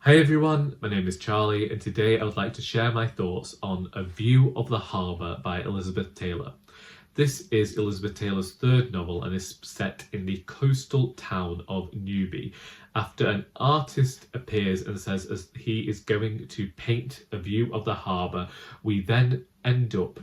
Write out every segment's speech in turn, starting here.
Hi everyone, my name is Charlie and today I would like to share my thoughts on A View of the Harbour by Elizabeth Taylor. This is Elizabeth Taylor's third novel and is set in the coastal town of Newby after an artist appears and says as he is going to paint a view of the harbour. We then end up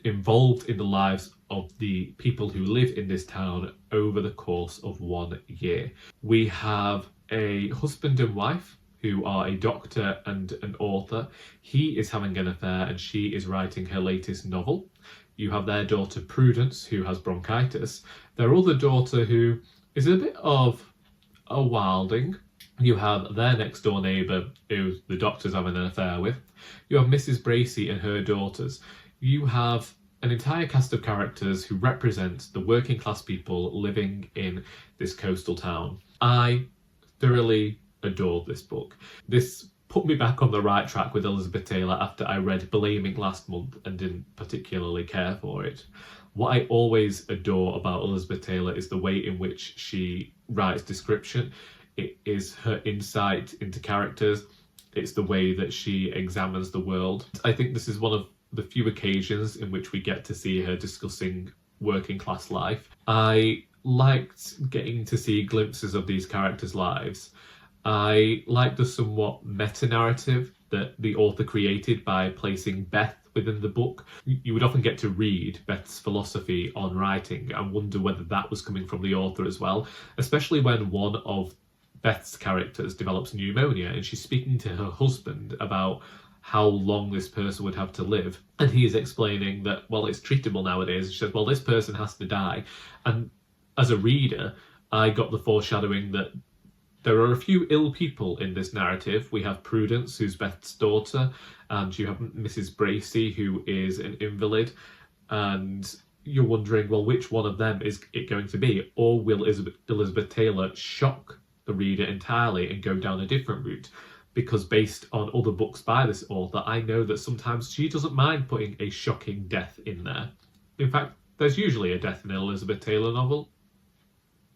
involved in the lives of the people who live in this town over the course of 1 year. We have a husband and wife who are a doctor and an author. He is having an affair and she is writing her latest novel. You have their daughter Prudence, who has bronchitis. Their other daughter, who is a bit of a wilding. You have their next door neighbour, who the doctor's having an affair with. You have Mrs Bracy and her daughters. You have an entire cast of characters who represent the working class people living in this coastal town. I thoroughly adored this book. This put me back on the right track with Elizabeth Taylor after I read Blaming last month and didn't particularly care for it. What I always adore about Elizabeth Taylor is the way in which she writes description. It is her insight into characters. It's the way that she examines the world. I think this is one of the few occasions in which we get to see her discussing working class life. I liked getting to see glimpses of these characters' lives. I like the somewhat meta-narrative that the author created by placing Beth within the book. You would often get to read Beth's philosophy on writing and wonder whether that was coming from the author as well, especially when one of Beth's characters develops pneumonia and she's speaking to her husband about how long this person would have to live. And he is explaining that, well, it's treatable nowadays. She says, well, this person has to die. And as a reader, I got the foreshadowing that there are a few ill people in this narrative. We have Prudence, who's Beth's daughter, and you have Mrs Bracy, who is an invalid, and you're wondering, well, which one of them is it going to be? Or will Elizabeth Taylor shock the reader entirely and go down a different route? Because based on other books by this author, I know that sometimes she doesn't mind putting a shocking death in there. In fact, there's usually a death in an Elizabeth Taylor novel.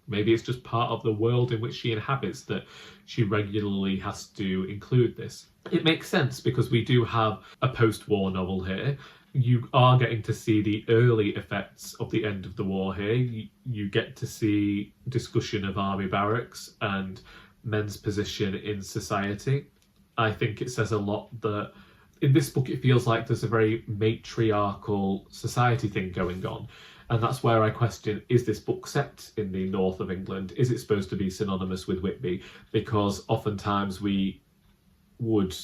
Maybe it's just part of the world in which she inhabits that she regularly has to include this. It makes sense because we do have a post-war novel here. You are getting to see the early effects of the end of the war here. You get to see discussion of army barracks and men's position in society. I think it says a lot that in this book it feels like there's a very matriarchal society thing going on. And that's where I question, is this book set in the north of England? Is it supposed to be synonymous with Whitby? Because oftentimes we would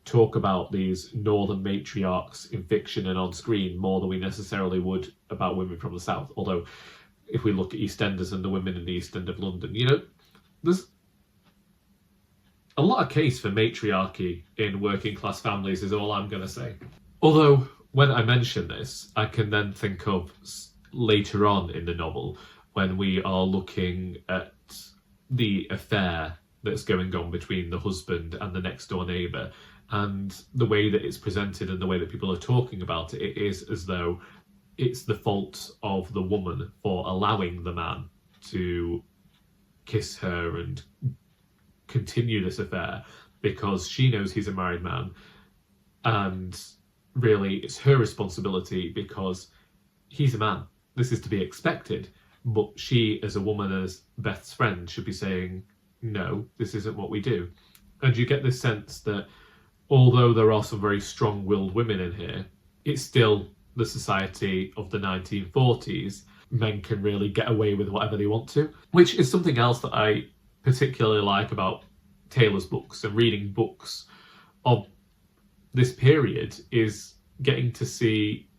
talk about these northern matriarchs in fiction and on screen more than we necessarily would about women from the south. Although if we look at EastEnders and the women in the East End of London, there's a lot of case for matriarchy in working class families is all I'm going to say. Although when I mention this, I can then think of later on in the novel when we are looking at the affair that's going on between the husband and the next door neighbour, and the way that it's presented and the way that people are talking about it, it is as though it's the fault of the woman for allowing the man to kiss her and continue this affair because she knows he's a married man, and really it's her responsibility because he's a man. This is to be expected, but she, as a woman, as Beth's friend, should be saying, no, this isn't what we do. And you get this sense that although there are some very strong-willed women in here, it's still the society of the 1940s. Men can really get away with whatever they want to, which is something else that I particularly like about Taylor's books and reading books of this period, is getting to see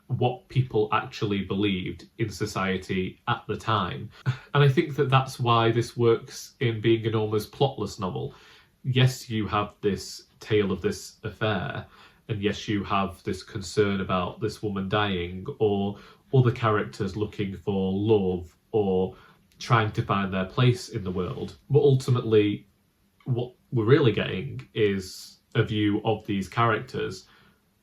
what people actually believed in society at the time. And I think that that's why this works in being an almost plotless novel. Yes, you have this tale of this affair, and yes, you have this concern about this woman dying, or other characters looking for love or trying to find their place in the world. But ultimately, what we're really getting is a view of these characters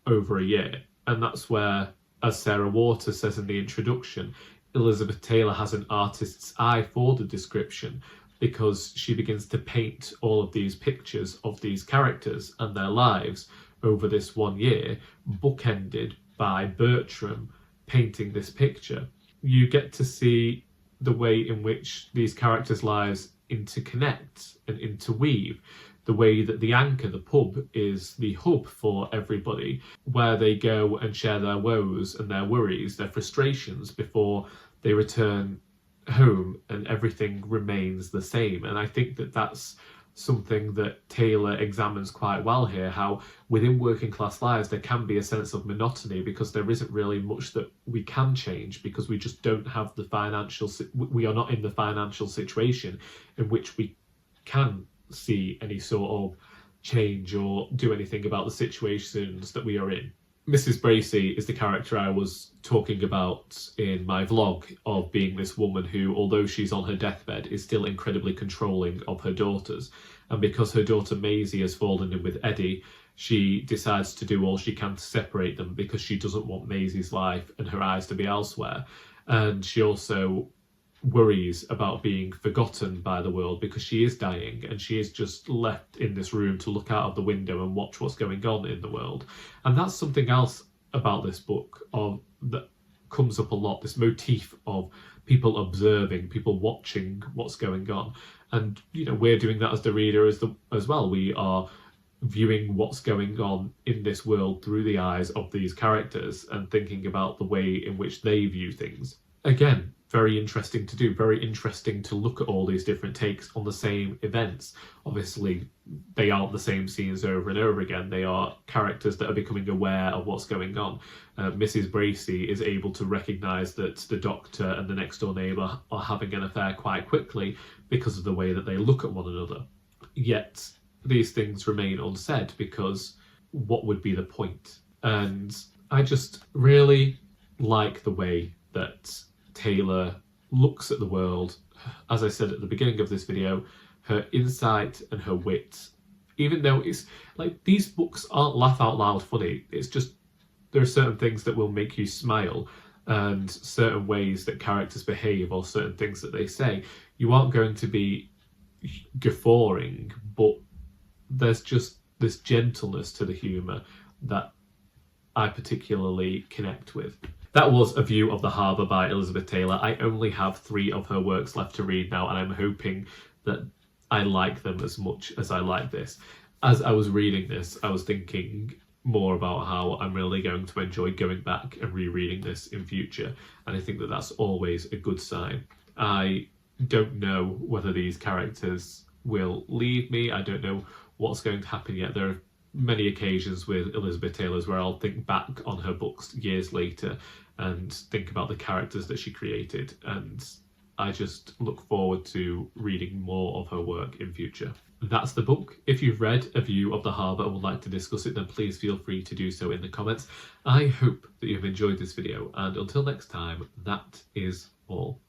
over a year. And that's where, as Sarah Waters says in the introduction, Elizabeth Taylor has an artist's eye for the description, because she begins to paint all of these pictures of these characters and their lives over this 1 year, bookended by Bertram painting this picture. You get to see the way in which these characters' lives interconnect and interweave, the way that the Anchor, the pub, is the hub for everybody, where they go and share their woes and their worries, their frustrations, before they return home and everything remains the same. And I think that that's something that Taylor examines quite well here, how within working class lives there can be a sense of monotony because there isn't really much that we can change, because we just don't have the we are not in the financial situation in which we can see any sort of change or do anything about the situations that we are in. Mrs Bracy is the character I was talking about in my vlog, of being this woman who, although she's on her deathbed, is still incredibly controlling of her daughters. And because her daughter Maisie has fallen in with Eddie, she decides to do all she can to separate them, because she doesn't want Maisie's life and her eyes to be elsewhere. And she also worries about being forgotten by the world, because she is dying and she is just left in this room to look out of the window and watch what's going on in the world. And that's something else about this book that comes up a lot, this motif of people observing, people watching what's going on. And we're doing that as the reader as well. We are viewing what's going on in this world through the eyes of these characters and thinking about the way in which they view things. Again, very interesting to do, very interesting to look at all these different takes on the same events. Obviously, they aren't the same scenes over and over again. They are characters that are becoming aware of what's going on. Mrs Bracy is able to recognise that the doctor and the next door neighbour are having an affair quite quickly because of the way that they look at one another. Yet, these things remain unsaid, because what would be the point? And I just really like the way that Taylor looks at the world. As I said at the beginning of this video, her insight and her wit, even though it's like these books aren't laugh out loud funny, it's just there are certain things that will make you smile, and certain ways that characters behave or certain things that they say, you aren't going to be guffawing, but there's just this gentleness to the humour that I particularly connect with. That was A View of the Harbour by Elizabeth Taylor. I only have 3 of her works left to read now, and I'm hoping that I like them as much as I like this. As I was reading this, I was thinking more about how I'm really going to enjoy going back and rereading this in future, and I think that that's always a good sign. I don't know whether these characters will leave me. I don't know what's going to happen yet. There are many occasions with Elizabeth Taylor's where I'll think back on her books years later and think about the characters that she created, and I just look forward to reading more of her work in future. That's the book. If you've read A View of the Harbour and would like to discuss it, then please feel free to do so in the comments. I hope that you've enjoyed this video, and until next time, that is all.